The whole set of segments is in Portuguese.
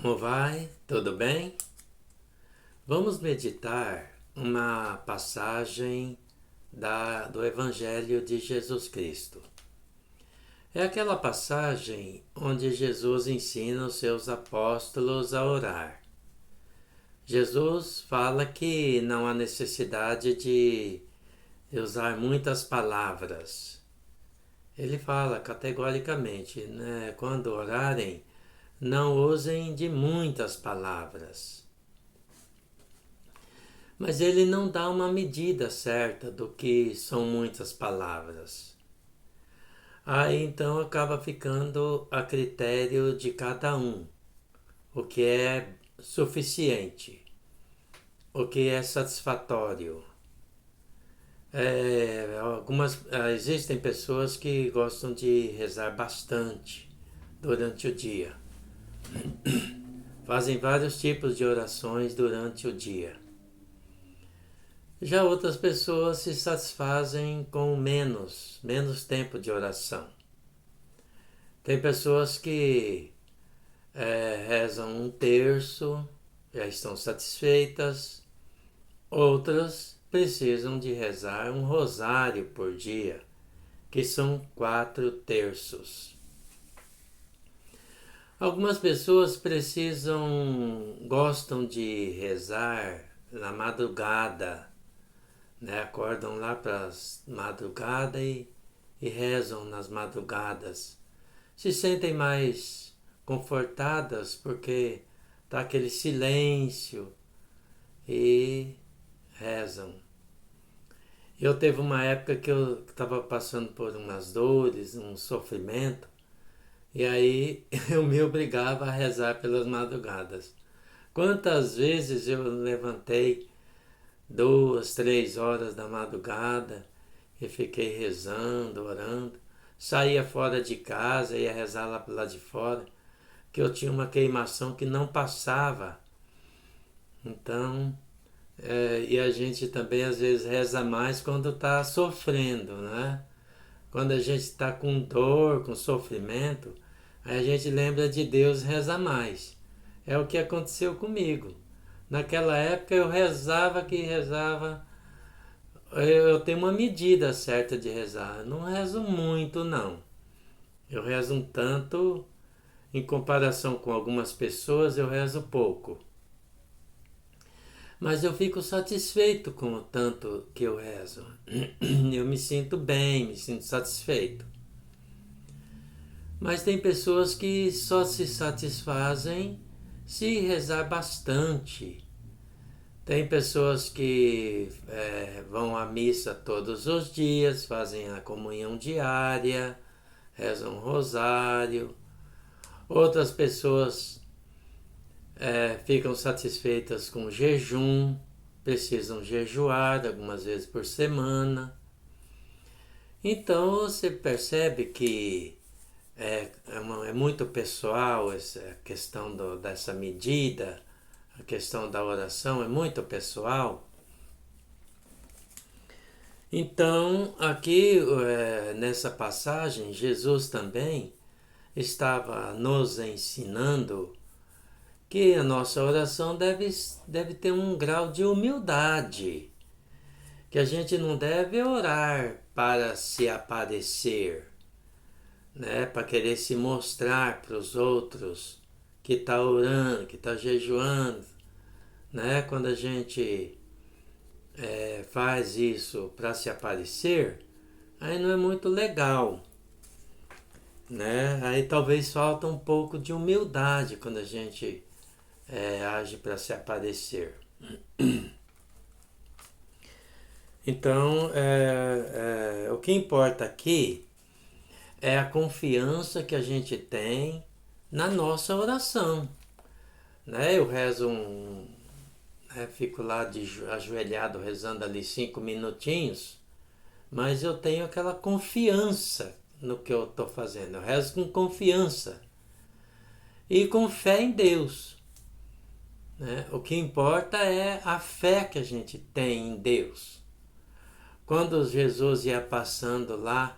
Como vai? Tudo bem? Vamos meditar uma passagem do Evangelho de Jesus Cristo. É aquela passagem onde Jesus ensina os seus apóstolos a orar. Jesus fala que não há necessidade de usar muitas palavras. Ele fala categoricamente, né? Quando orarem, não usem de muitas palavras. Mas ele não dá uma medida certa do que são muitas palavras. Aí então acaba ficando a critério de cada um, o que é suficiente, o que é satisfatório. Existem pessoas que gostam de rezar bastante durante o dia. Fazem vários tipos de orações durante o dia. Já outras pessoas se satisfazem com menos tempo de oração. Tem pessoas que rezam um terço, já estão satisfeitas. Outras precisam de rezar um rosário por dia, que são 4 terços. Algumas pessoas gostam de rezar na madrugada, né? Acordam lá para as madrugadas e rezam nas madrugadas. Se sentem mais confortadas porque está aquele silêncio e rezam. Eu teve uma época que eu estava passando por umas dores, um sofrimento, e aí eu me obrigava a rezar pelas madrugadas. Quantas vezes eu levantei 2, 3 horas da madrugada e fiquei rezando, orando. Saía fora de casa, ia rezar lá de fora, que eu tinha uma queimação que não passava. Então, e a gente também às vezes reza mais quando está sofrendo, né? Quando a gente está com dor, com sofrimento, aí a gente lembra de Deus e reza mais. É o que aconteceu comigo. Naquela época eu rezava que rezava. Eu tenho uma medida certa de rezar. Eu não rezo muito, não. Eu rezo um tanto, em comparação com algumas pessoas, eu rezo pouco. Mas eu fico satisfeito com o tanto que eu rezo. Eu me sinto bem, me sinto satisfeito. Mas tem pessoas que só se satisfazem se rezar bastante. Tem pessoas que vão à missa todos os dias, fazem a comunhão diária, rezam um rosário. Outras pessoas ficam satisfeitas com o jejum, precisam jejuar algumas vezes por semana. Então você percebe que é muito pessoal essa questão dessa medida, a questão da oração é muito pessoal. Então, aqui nessa passagem, Jesus também estava nos ensinando que a nossa oração deve ter um grau de humildade, que a gente não deve orar para se aparecer, né? Para querer se mostrar para os outros que está orando, que está jejuando, né? Quando a gente faz isso para se aparecer, aí não é muito legal, né? Aí talvez falta um pouco de humildade quando a gente age para se aparecer. Então, o que importa aqui é a confiança que a gente tem na nossa oração, né? Eu rezo fico lá ajoelhado rezando ali 5 minutinhos, mas eu tenho aquela confiança no que eu estou fazendo. Eu rezo com confiança e com fé em Deus, né? O que importa é a fé que a gente tem em Deus. Quando Jesus ia passando lá,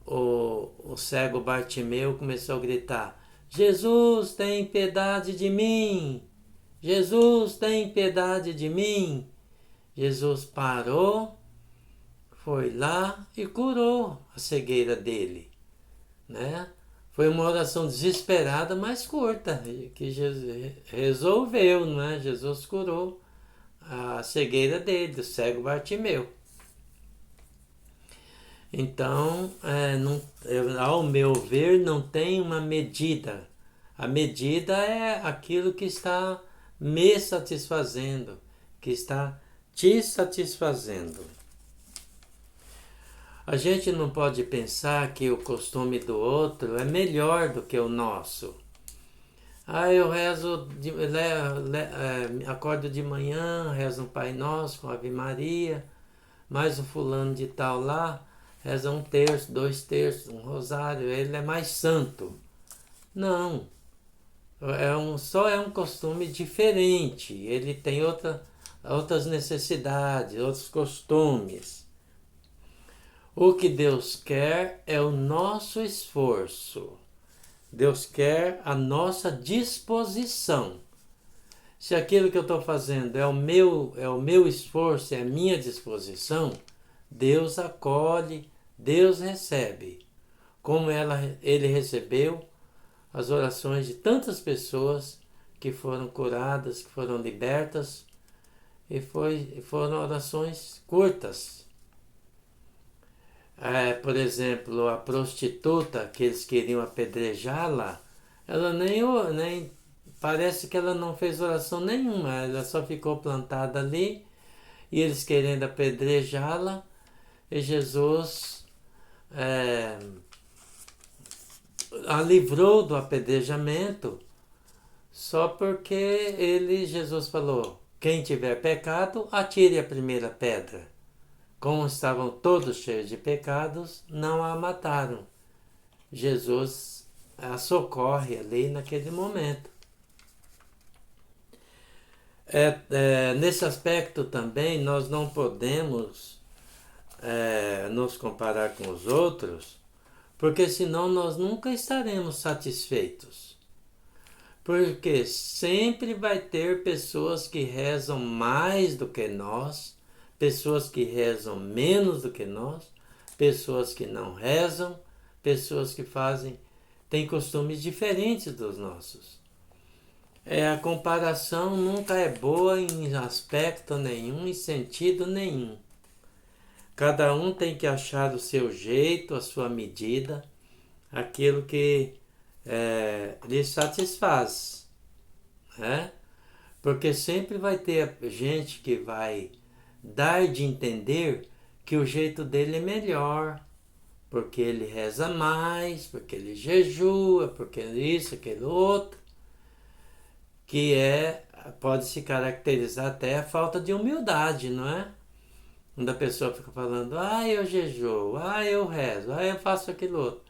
o cego Bartimeu começou a gritar: Jesus, tem piedade de mim! Jesus, tem piedade de mim! Jesus parou, foi lá e curou a cegueira dele, né? Foi uma oração desesperada, mas curta, que Jesus resolveu, né? Jesus curou a cegueira dele, do cego Bartimeu. Então, ao meu ver, não tem uma medida. A medida é aquilo que está me satisfazendo, que está te satisfazendo. A gente não pode pensar que o costume do outro é melhor do que o nosso. Eu rezo, acordo de manhã, rezo um Pai Nosso com Ave Maria, mais o fulano de tal lá, reza 1/3, 2/3, um rosário, ele é mais santo. Não, só é um costume diferente, ele tem outras necessidades, outros costumes. O que Deus quer é o nosso esforço. Deus quer a nossa disposição. Se aquilo que eu estou fazendo é o meu esforço, é a minha disposição, Deus acolhe, Deus recebe. Como ele recebeu as orações de tantas pessoas que foram curadas, que foram libertas, e foram orações curtas. Por exemplo, a prostituta que eles queriam apedrejá-la, ela nem parece que ela não fez oração nenhuma, ela só ficou plantada ali e eles querendo apedrejá-la, e Jesus a livrou do apedrejamento só porque Jesus falou: quem tiver pecado, atire a primeira pedra. Como estavam todos cheios de pecados, não a mataram. Jesus a socorre ali naquele momento. Nesse aspecto também nós não podemos nos comparar com os outros, porque senão nós nunca estaremos satisfeitos. Porque sempre vai ter pessoas que rezam mais do que nós, pessoas que rezam menos do que nós, pessoas que não rezam, pessoas que têm costumes diferentes dos nossos. A comparação nunca é boa em aspecto nenhum, em sentido nenhum. Cada um tem que achar o seu jeito, a sua medida, aquilo que lhe satisfaz, né? Porque sempre vai ter gente que vai dar de entender que o jeito dele é melhor, porque ele reza mais, porque ele jejua, porque isso, aquilo outro, que pode se caracterizar até a falta de humildade, não é? Quando a pessoa fica falando: eu jejuo, eu rezo, eu faço aquilo outro.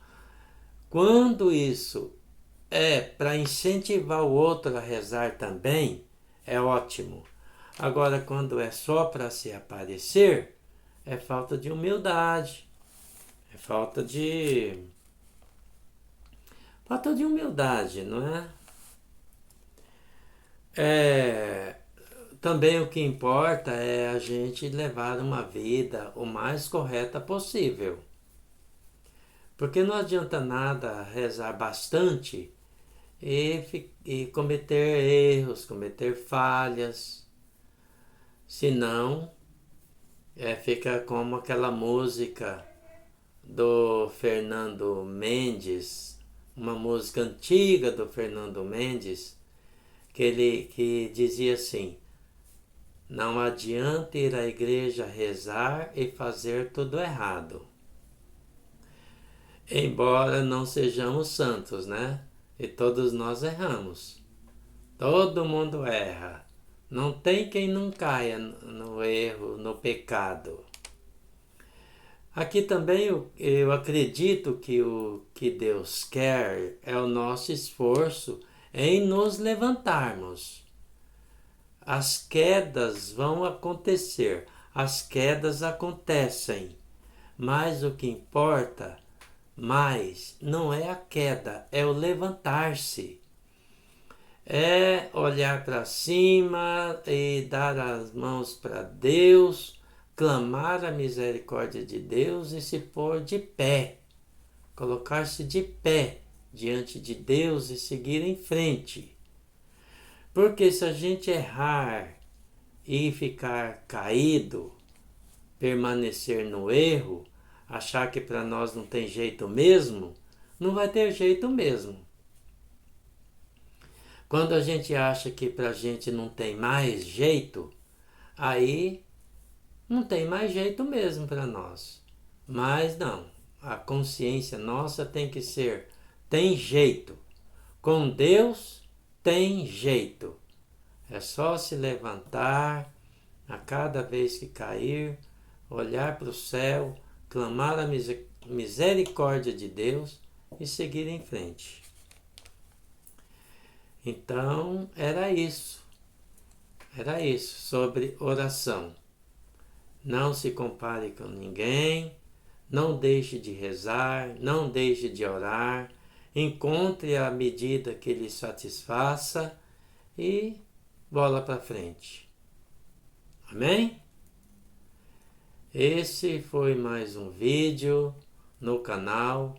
Quando isso é para incentivar o outro a rezar também, é ótimo. Agora, quando é só para se aparecer, é falta de humildade, é falta de humildade, não é? Também o que importa é a gente levar uma vida o mais correta possível. Porque não adianta nada rezar bastante e cometer erros, cometer falhas. Senão, fica como aquela música do Fernando Mendes, uma música antiga do Fernando Mendes, que dizia assim: não adianta ir à igreja rezar e fazer tudo errado. Embora não sejamos santos, né? E todos nós erramos. Todo mundo erra. Não tem quem não caia no erro, no pecado. Aqui também eu acredito que o que Deus quer é o nosso esforço em nos levantarmos. As quedas vão acontecer, as quedas acontecem, mas o que importa Mas não é a queda, é o levantar-se. É olhar para cima e dar as mãos para Deus, clamar a misericórdia de Deus e se pôr de pé, colocar-se de pé diante de Deus e seguir em frente. Porque se a gente errar e ficar caído, permanecer no erro, achar que para nós não tem jeito mesmo, não vai ter jeito mesmo. Quando a gente acha que para a gente não tem mais jeito, aí não tem mais jeito mesmo para nós. Mas não, a consciência nossa tem que ser, tem jeito. Com Deus tem jeito. É só se levantar a cada vez que cair, olhar para o céu, clamar a misericórdia de Deus e seguir em frente. Então, era isso sobre oração. Não se compare com ninguém, não deixe de rezar, não deixe de orar, encontre a medida que lhe satisfaça e bola para frente. Amém? Esse foi mais um vídeo no canal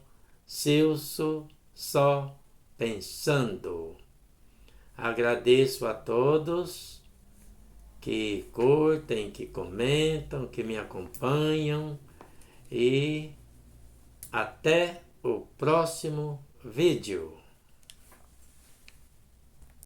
Silso Só Pensando. Agradeço a todos que curtem, que comentam, que me acompanham e até o próximo vídeo.